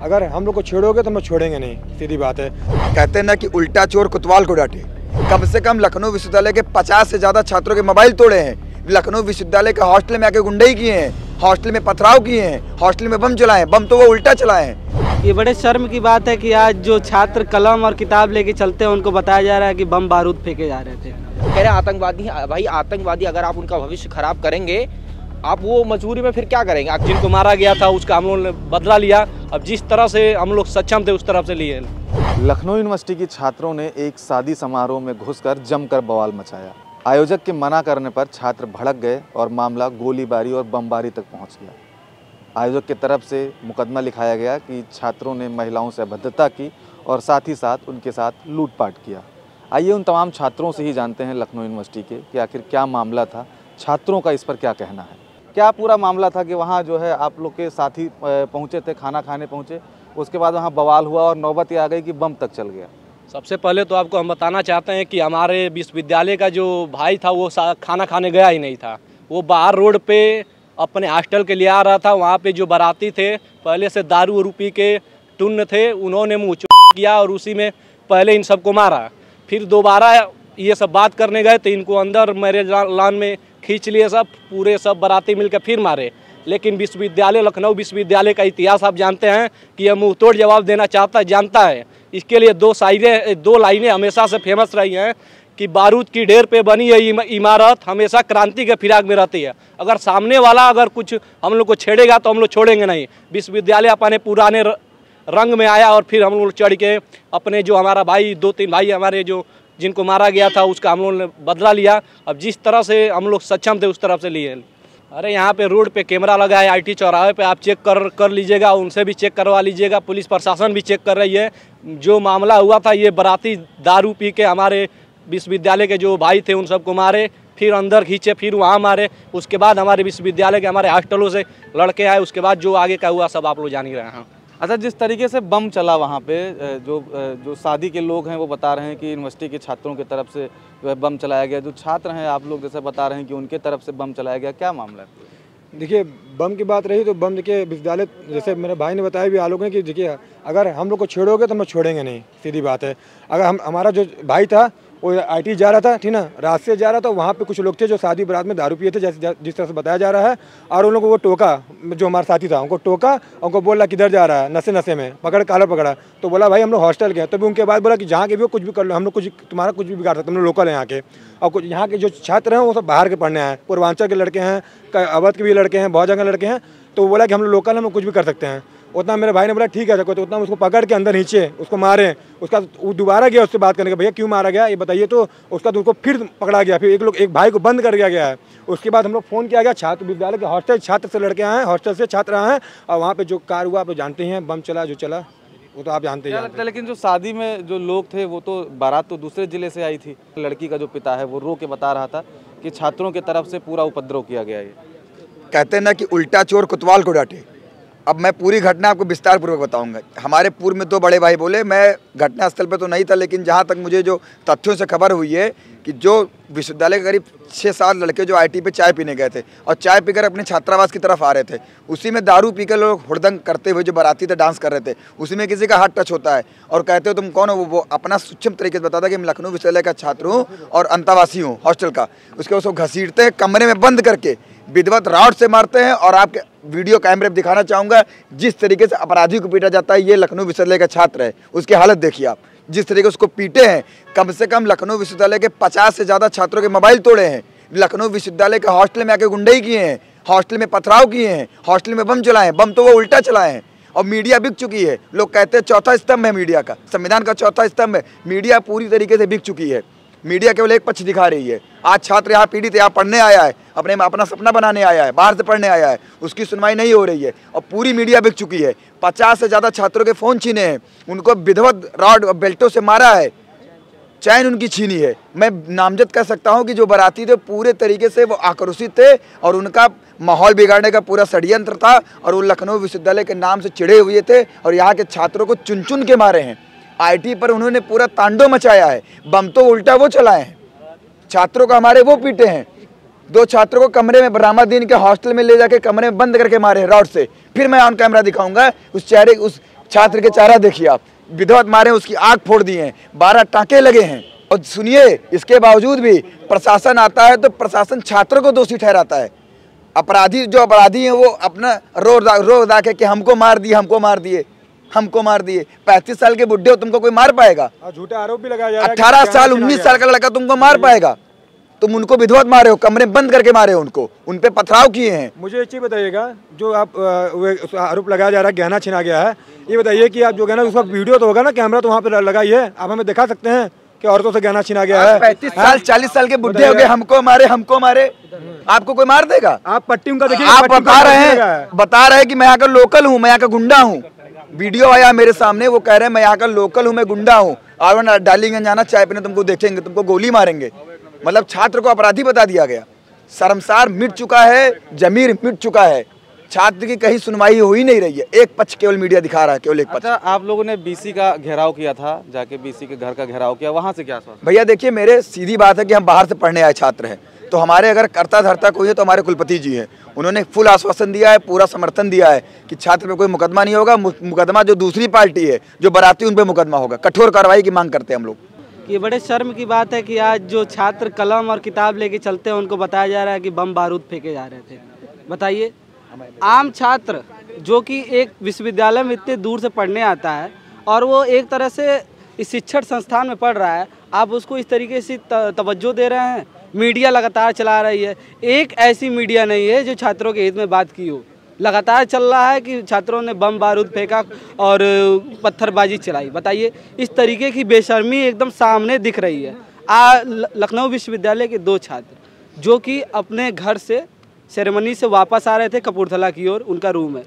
अगर हम लोग को छेड़ोगे तो हम लोग छोड़ेंगे नहीं, सीधी बात है। कहते हैं ना कि उल्टा चोर कोतवाल को डांटे। कम से कम लखनऊ विश्वविद्यालय के 50 से ज्यादा छात्रों के मोबाइल तोड़े हैं। लखनऊ विश्वविद्यालय के हॉस्टल में आके गुंडई किए हैं, हॉस्टल में पथराव किए हैं, हॉस्टल में बम चलाए, बम तो वो उल्टा चलाए हैं। ये बड़े शर्म की बात है कि आज जो छात्र कलम और किताब लेके चलते हैं उनको बताया जा रहा है कि बम बारूद फेंके जा रहे थे। कह रहे आतंकवादी, भाई आतंकवादी अगर आप उनका भविष्य खराब करेंगे, आप वो मजबूरी में फिर क्या करेंगे? जिनको मारा गया था उसका हम लोगों ने बदला लिया। अब जिस तरह से हम लोग सक्षम थे उस तरफ से लिए। लखनऊ यूनिवर्सिटी के छात्रों ने एक शादी समारोह में घुसकर जमकर बवाल मचाया। आयोजक के मना करने पर छात्र भड़क गए और मामला गोलीबारी और बमबारी तक पहुंच गया। आयोजक की तरफ से मुकदमा लिखाया गया कि छात्रों ने महिलाओं से अभद्रता की और साथ ही साथ उनके साथ लूटपाट किया। आइए उन तमाम छात्रों से ही जानते हैं लखनऊ यूनिवर्सिटी के कि आखिर क्या मामला था, छात्रों का इस पर क्या कहना है। क्या पूरा मामला था कि वहाँ जो है आप लोग के साथी पहुँचे थे, खाना खाने पहुँचे, उसके बाद वहाँ बवाल हुआ और नौबत ये आ गई कि बम तक चल गया? सबसे पहले तो आपको हम बताना चाहते हैं कि हमारे विश्वविद्यालय का जो भाई था वो खाना खाने गया ही नहीं था। वो बाहर रोड पे अपने हॉस्टल के लिए आ रहा था। वहाँ पे जो बाराती थे पहले से दारू और रुपये के टुन्न थे, उन्होंने मुँह किया और उसी में पहले इन सबको मारा। फिर दोबारा ये सब बात करने गए तो इनको अंदर मैरिज लान में खींच लिए, सब पूरे सब बाराती मिलकर फिर मारे। लेकिन विश्वविद्यालय, लखनऊ विश्वविद्यालय का इतिहास आप जानते हैं कि यह मुँह तोड़ जवाब देना जानता है। इसके लिए दो लाइनें हमेशा से फेमस रही हैं कि बारूद की ढेर पे बनी है इमारत हमेशा क्रांति के फिराक में रहती है। अगर सामने वाला अगर कुछ हम लोग को छेड़ेगा तो हम लोग छोड़ेंगे नहीं। विश्वविद्यालय अपने पुराने रंग में आया और फिर हम लोग चढ़ के अपने जो हमारा भाई 2-3 भाई हमारे जो जिनको मारा गया था उसका हम लोगों ने बदला लिया। अब जिस तरह से हम लोग सक्षम थे उस तरफ से लिए। अरे यहाँ पे रोड पे कैमरा लगा है, आईटी चौराहे पे आप चेक कर लीजिएगा, उनसे भी चेक करवा लीजिएगा। पुलिस प्रशासन भी चेक कर रही है। जो मामला हुआ था, ये बाराती दारू पी के हमारे विश्वविद्यालय के जो भाई थे उन सबको मारे, फिर अंदर खींचे, फिर वहाँ मारे। उसके बाद हमारे विश्वविद्यालय के हमारे हॉस्टलों से लड़के आए। उसके बाद जो आगे का हुआ सब आप लोग जान ही रहे हैं। अच्छा, जिस तरीके से बम चला वहाँ पे, जो शादी के लोग हैं वो बता रहे हैं कि यूनिवर्सिटी के छात्रों की तरफ से बम चलाया गया। जो छात्र हैं आप लोग जैसे बता रहे हैं कि उनके तरफ से बम चलाया गया, क्या मामला है? देखिए, बम की बात रही तो बम, देखिए विश्वविद्यालय, जैसे मेरे भाई ने बताया भी आलोक ने कि देखिए अगर हम लोग को छेड़ोगे तो हम लोग छोड़ेंगे नहीं, सीधी बात है। अगर हमारा जो भाई था वो आईटी जा रहा था, ठीक ना, रात से जा रहा था। वहाँ पे कुछ लोग थे जो शादी बारात में दारू पिए थे, जिस तरह से बताया जा रहा है। और उन लोगों को वो टोका, जो हमारा साथी था उनको टोका, उनको बोला किधर जा रहा है, नशे में पकड़, कॉलर पकड़ा। तो बोला भाई हम लोग हॉस्टल के हैं। तभी उनके बाद बोला कि जहाँ के भी हो कुछ भी कर लो, हम लोग तुम्हारा कुछ भी बिगाड़ सकते, हम लोग लोकल हैं यहाँ के। और कुछ यहाँ के जो छात्र हैं वो सब बाहर के पढ़ने आए, पूर्वांचल के लड़के हैं, अवध के भी लड़के हैं, बहुत जगह लड़के हैं। तो बोला कि हम लोग लोकल हैं, हम लोग कुछ भी कर सकते हैं। उतना मेरे भाई ने बोला ठीक है, तो उतना उसको पकड़ के अंदर नीचे उसको मारे। उसका वो दोबारा गया उससे बात करने का, भैया क्यों मारा गया ये बताइए। तो उसका तो उसको फिर पकड़ा गया, फिर एक भाई को बंद कर दिया गया है। उसके बाद हम लोग फ़ोन किया गया छात्र विद्यालय के हॉस्टल, छात्र से लड़के आए हैं, हॉस्टल से छात्र आए हैं। और वहाँ पे जो कार हुआ आप जानते हैं, बम चला जो चला वो तो आप जानते हैं। लेकिन जो शादी में जो लोग थे वो तो बारात तो दूसरे ज़िले से आई थी। लड़की का जो पिता है वो रो के बता रहा था कि छात्रों की तरफ से पूरा उपद्रव किया गया है। कहते हैं ना कि उल्टा चोर कोतवाल को डांटे। अब मैं पूरी घटना आपको विस्तार पूर्वक बताऊंगा। हमारे पूर्व में 2 बड़े भाई बोले, मैं घटनास्थल पर तो नहीं था, लेकिन जहां तक मुझे जो तथ्यों से खबर हुई है कि जो विश्वविद्यालय के करीब 6-7 लड़के जो आईटी पे चाय पीने गए थे और चाय पीकर अपने छात्रावास की तरफ आ रहे थे, उसी में दारू पीकर लोग हुड़दंग करते हुए जो बाराती थे डांस कर रहे थे, उसी में किसी का हाथ टच होता है और कहते हो तुम कौन हो। वो अपना सूक्ष्म तरीके से बताता कि मैं लखनऊ विश्वविद्यालय का छात्र हूँ और अंतवासी हूँ हॉस्टल का। उसके उसको घसीटते हैं, कमरे में बंद करके विधिवत रॉड से मारते हैं। और आपके वीडियो कैमरे पर दिखाना चाहूँगा जिस तरीके से अपराधी को पीटा जाता है। ये लखनऊ विश्वविद्यालय का छात्र है, उसकी हालत देखिए आप, जिस तरीके से उसको पीटे हैं। कम से कम लखनऊ विश्वविद्यालय के 50 से ज़्यादा छात्रों के मोबाइल तोड़े हैं। लखनऊ विश्वविद्यालय के हॉस्टल में आके गुंडई किए हैं, हॉस्टल में पथराव किए हैं, हॉस्टल में बम चलाए, बम तो वो उल्टा चलाए हैं। और मीडिया बिक चुकी है। लोग कहते हैं चौथा स्तंभ है मीडिया का, संविधान का चौथा स्तंभ है। मीडिया पूरी तरीके से बिक चुकी है। मीडिया केवल एक पक्ष दिखा रही है। आज छात्र यहाँ पीड़ित यहाँ पढ़ने आया है, अपना सपना बनाने आया है, बाहर से पढ़ने आया है, उसकी सुनवाई नहीं हो रही है और पूरी मीडिया बिक चुकी है। 50 से ज़्यादा छात्रों के फ़ोन छीने हैं, उनको विधिवत रॉड और बेल्टों से मारा है, चैन उनकी छीनी है। मैं नामजद कर सकता हूँ कि जो बाराती थे पूरे तरीके से वो आक्रोशित थे और उनका माहौल बिगाड़ने का पूरा षड्यंत्र था और वो लखनऊ विश्वविद्यालय के नाम से चिढ़े हुए थे और यहाँ के छात्रों को चुन चुन के मारे हैं। आईटी पर उन्होंने पूरा तांडव मचाया है। बम तो उल्टा वो चलाए हैं, छात्रों को हमारे वो पीटे हैं। 2 छात्रों को कमरे में बरामदीन के हॉस्टल में ले जाके कमरे में बंद करके मारे रॉड से। फिर मैं ऑन कैमरा दिखाऊंगा उस चेहरे, उस छात्र के चारा देखिए आप, विधिवत मारे, उसकी आंख फोड़ दिए हैं, 12 टांके लगे हैं। और सुनिए, इसके बावजूद भी प्रशासन आता है तो प्रशासन छात्रों को दोषी ठहराता है। अपराधी जो अपराधी हैं वो अपना रो दा के कि हमको मार दिए, हमको मार दिए, हमको मार दिए। 35 साल के बुढ़े हो, तुमको कोई मार पाएगा? झूठे आरोप भी लगाया जा रहा है। 18 साल 19 साल का लड़का तुमको मार पाएगा? तुम उनको विधिवत मारे हो, कमरे बंद करके मारे हो उनको, उन पे पथराव किए हैं। मुझे एक चीज़ बताइएगा, जो आप आरोप लगाया जा रहा है गहना छीना गया है, ये बताइए कि आप जो गहना, उसका वीडियो तो होगा ना, कैमरा तो वहाँ पे लगाई है, आप हमें दिखा सकते हैं कि औरतों से गहना छीना गया है? 35 साल 40 साल के बुढ़े हो गए, हमको मारे, हमको मारे। आपको कोई मार देगा? आप पट्टी उनका देखिए, आप बता रहे हैं कि मैं यहाँ का लोकल हूँ, मैं यहाँ का गुंडा हूँ। वीडियो आया मेरे सामने, वो कह रहे हैं मैं यहाँ का लोकल हूँ, मैं गुंडा हूँ, और डालीगंज जाना, चाय पीने तुमको देखेंगे, तुमको गोली मारेंगे। मतलब छात्र को अपराधी बता दिया गया। शर्मसार मिट चुका है, जमीर मिट चुका है। छात्र की कहीं सुनवाई हो ही नहीं रही है, एक पक्ष केवल मीडिया दिखा रहा है, केवल एक पक्ष। अच्छा, आप लोगों ने बीसी का घेराव किया था, जाके बीसी के घर का घेराव किया, वहाँ से क्या स्वास्थ्य? भैया देखिए, मेरे सीधी बात है कि हम बाहर से पढ़ने आए छात्र हैं, तो हमारे अगर करता धरता कोई है तो हमारे कुलपति जी हैं। उन्होंने फुल आश्वासन दिया है, पूरा समर्थन दिया है कि छात्र पे कोई मुकदमा नहीं होगा। मुकदमा जो दूसरी पार्टी है, जो बराती, उन पे मुकदमा होगा। कठोर कार्रवाई की मांग करते हैं हम लोग। ये बड़े शर्म की बात है कि आज जो छात्र कलम और किताब लेके चलते हैं उनको बताया जा रहा है कि बम बारूद फेंके जा रहे थे। बताइए, आम छात्र जो कि एक विश्वविद्यालय में इतने दूर से पढ़ने आता है और वो एक तरह से इस शिक्षण संस्थान में पढ़ रहा है, आप उसको इस तरीके से तवज्जो दे रहे हैं। मीडिया लगातार चला रही है, एक ऐसी मीडिया नहीं है जो छात्रों के हित में बात की हो। लगातार चल रहा है कि छात्रों ने बम बारूद फेंका और पत्थरबाजी चलाई। बताइए, इस तरीके की बेशर्मी एकदम सामने दिख रही है। लखनऊ विश्वविद्यालय के 2 छात्र जो कि अपने घर से सेरेमनी से वापस आ रहे थे कपूरथला की ओर, उनका रूम है,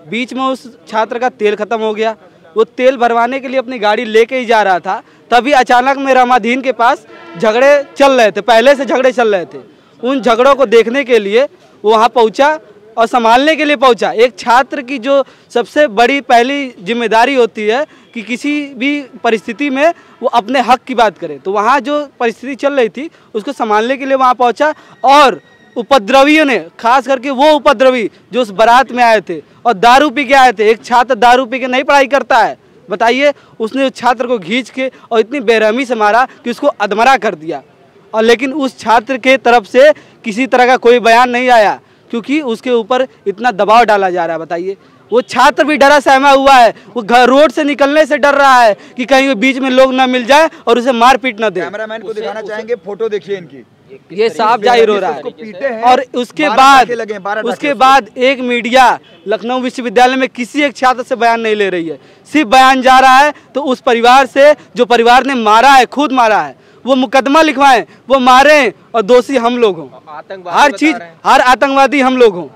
बीच में उस छात्र का तेल ख़त्म हो गया। वो तेल भरवाने के लिए अपनी गाड़ी लेके ही जा रहा था, तभी अचानक में रमाधीन के पास झगड़े चल रहे थे, पहले से झगड़े चल रहे थे। उन झगड़ों को देखने के लिए वो वहाँ पहुँचा और संभालने के लिए पहुंचा। एक छात्र की जो सबसे बड़ी पहली जिम्मेदारी होती है कि किसी भी परिस्थिति में वो अपने हक की बात करे, तो वहाँ जो परिस्थिति चल रही थी उसको संभालने के लिए वहाँ पहुंचा। और उपद्रवियों ने, खास करके वो उपद्रवी जो उस बारात में आए थे और दारू पी के आए थे, एक छात्र दारू पी के नहीं पढ़ाई करता है। बताइए, उसने उस छात्र को खींच के और इतनी बेरहमी से मारा कि उसको अधमरा कर दिया। और लेकिन उस छात्र के तरफ से किसी तरह का कोई बयान नहीं आया, क्योंकि उसके ऊपर इतना दबाव डाला जा रहा है। बताइए, वो छात्र भी डरा सहमा हुआ है, वो घर रोड से निकलने से डर रहा है कि कहीं बीच में लोग ना मिल जाए और उसे मार पीट ना दे। कैमरामैन को दिखाना चाहेंगे, फोटो देखिए इनकी, ये साफ जाहिर हो रहा है। और उसके बाद एक मीडिया लखनऊ विश्वविद्यालय में किसी एक छात्र से बयान नहीं ले रही है। सिर्फ बयान जा रहा है तो उस परिवार से जो परिवार ने मारा है, खुद मारा है, वो मुकदमा लिखवाएं, वो मारें और दोषी हम लोग हों। हर चीज, हर आतंकवादी हम लोग हों।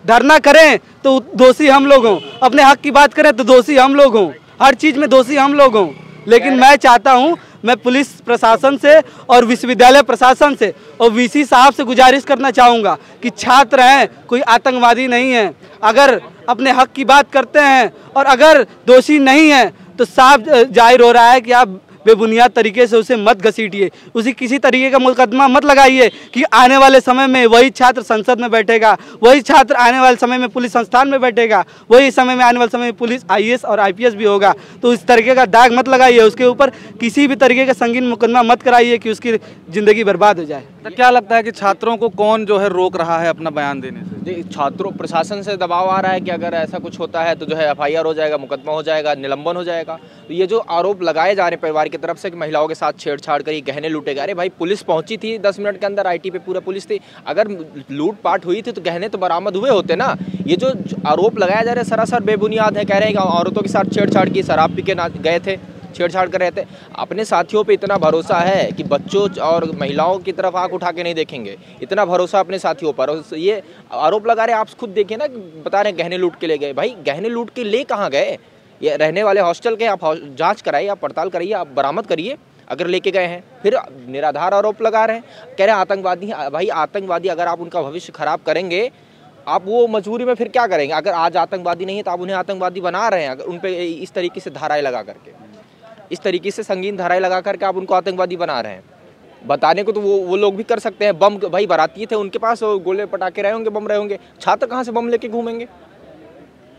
धरना करें तो दोषी हम लोग हों, अपने हक की बात करें तो दोषी हम लोग हों, हर चीज में दोषी हम लोग हों। लेकिन मैं चाहता हूं, मैं पुलिस प्रशासन से और विश्वविद्यालय प्रशासन से और वीसी साहब से गुजारिश करना चाहूँगा कि छात्र हैं, कोई आतंकवादी नहीं है। अगर अपने हक की बात करते हैं और अगर दोषी नहीं है तो साफ जाहिर हो रहा है कि आप बेबुनियाद तरीके से उसे मत घसीटिए, उसे किसी तरीके का मुकदमा मत लगाइए कि आने वाले समय में वही छात्र संसद में बैठेगा, वही छात्र आने वाले समय में पुलिस संस्थान में बैठेगा, वही समय में आने वाले समय में पुलिस IAS और IPS भी होगा। तो इस तरीके का दाग मत लगाइए, उसके ऊपर किसी भी तरीके का संगीन मुकदमा मत कराइए कि उसकी ज़िंदगी बर्बाद हो जाए। तो क्या लगता है कि छात्रों को कौन जो है रोक रहा है अपना बयान देने से? छात्रों, प्रशासन से दबाव आ रहा है कि अगर ऐसा कुछ होता है तो जो है FIR हो जाएगा, मुकदमा हो जाएगा, निलंबन हो जाएगा। तो ये जो आरोप लगाए जा रहे परिवार की तरफ से कि महिलाओं के साथ छेड़छाड़ करी, गहने लूटे गए, अरे भाई पुलिस पहुंची थी 10 मिनट के अंदर, IT पे पूरा पुलिस थी। अगर लूटपाट हुई थी तो गहने तो बरामद हुए होते ना। ये जो आरोप लगाया जा रहा है सरासर बेबुनियाद है। कह रहे हैं कि औरतों के साथ छेड़छाड़ की, शराब पी के गए थे, छेड़छाड़ कर रहे थे। अपने साथियों पे इतना भरोसा है कि बच्चों और महिलाओं की तरफ आंख उठा के नहीं देखेंगे, इतना भरोसा अपने साथियों पर। और ये आरोप लगा रहे, आप खुद देखिए ना, बता रहे हैं गहने लूट के ले गए। भाई गहने लूट के ले कहाँ गए? ये रहने वाले हॉस्टल के आप जांच कराइए, आप पड़ताल करिए, आप बरामद करिए अगर लेके गए हैं। फिर निराधार आरोप लगा रहे हैं, कह रहे हैं आतंकवादी हैं। भाई आतंकवादी, अगर आप उनका भविष्य खराब करेंगे, आप वो मजबूरी में फिर क्या करेंगे? अगर आज आतंकवादी नहीं है तो आप उन्हें आतंकवादी बना रहे हैं। अगर उन पर इस तरीके से धाराएं लगा करके, इस तरीके से संगीन धाराएं लगा करके आप उनको आतंकवादी बना रहे हैं। बताने को तो वो लोग भी कर सकते हैं। बम, भाई बाराती थे, उनके पास गोले पटाखे रहे होंगे, बम रहे होंगे। छात्र कहाँ से बम लेके घूमेंगे?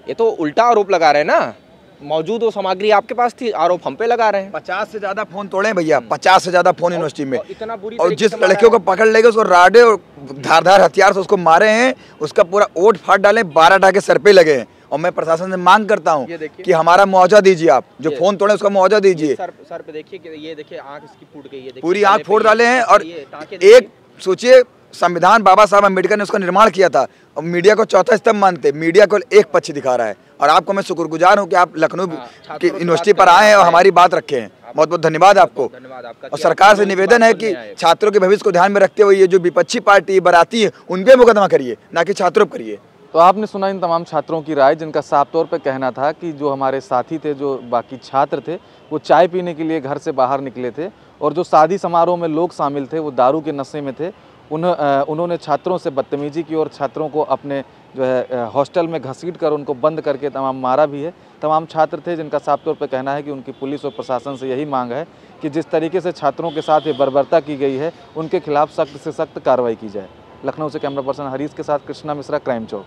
ये तो उल्टा आरोप लगा रहे हैं ना। मौजूद वो सामग्री आपके पास थी, आरोप हम पे लगा रहे हैं। 50 से ज्यादा फोन तोड़े भैया, 50 से ज्यादा फोन यूनिवर्सिटी में। इतना बुरी और तरीके जिस से मारा लड़कियों को पकड़ लेगे उसको राडे और धारदार हथियार से उसको मारे हैं, उसका पूरा ओट फाड़ डाले, 12 टाके सर पे लगे हैं। और मैं प्रशासन से मांग करता हूँ कि हमारा मुआवजा दीजिए, आप जो फोन तोड़े उसका मुआवजा दीजिए। सर पे देखिए कि ये देखिए आंख इसकी फूट गई है, पूरी आंख फोड़ डाले हैं। और एक सोचिए, संविधान बाबा साहब अम्बेडकर ने उसका निर्माण किया था और मीडिया को चौथा स्तंभ मानते, मीडिया को एक पक्ष दिखा रहा है। और आपको मैं शुक्रगुजार हूँ कि आप लखनऊ की यूनिवर्सिटी पर आए हैं और हमारी बात रखे हैं। बहुत बहुत धन्यवाद आपको। और सरकार से निवेदन है कि छात्रों के भविष्य को ध्यान में रखते हुए ये जो विपक्षी पार्टी बराती है उन पे मुकदमा करिए, ना कि छात्रों पर करिए। तो आपने सुना इन तमाम छात्रों की राय, जिनका साफ तौर पे कहना था कि जो हमारे साथी थे, जो बाकी छात्र थे, वो चाय पीने के लिए घर से बाहर निकले थे और जो शादी समारोह में लोग शामिल थे वो दारू के नशे में थे। उन्होंने छात्रों से बदतमीजी की और छात्रों को अपने जो है हॉस्टल में घसीट कर उनको बंद करके तमाम मारा भी है। तमाम छात्र थे जिनका साफ तौर पे कहना है कि उनकी पुलिस और प्रशासन से यही मांग है कि जिस तरीके से छात्रों के साथ ये बर्बरता की गई है उनके खिलाफ सख्त से सख्त कार्रवाई की जाए। लखनऊ से कैमरा पर्सन हरीश के साथ कृष्णा मिश्रा, क्राइम चौक।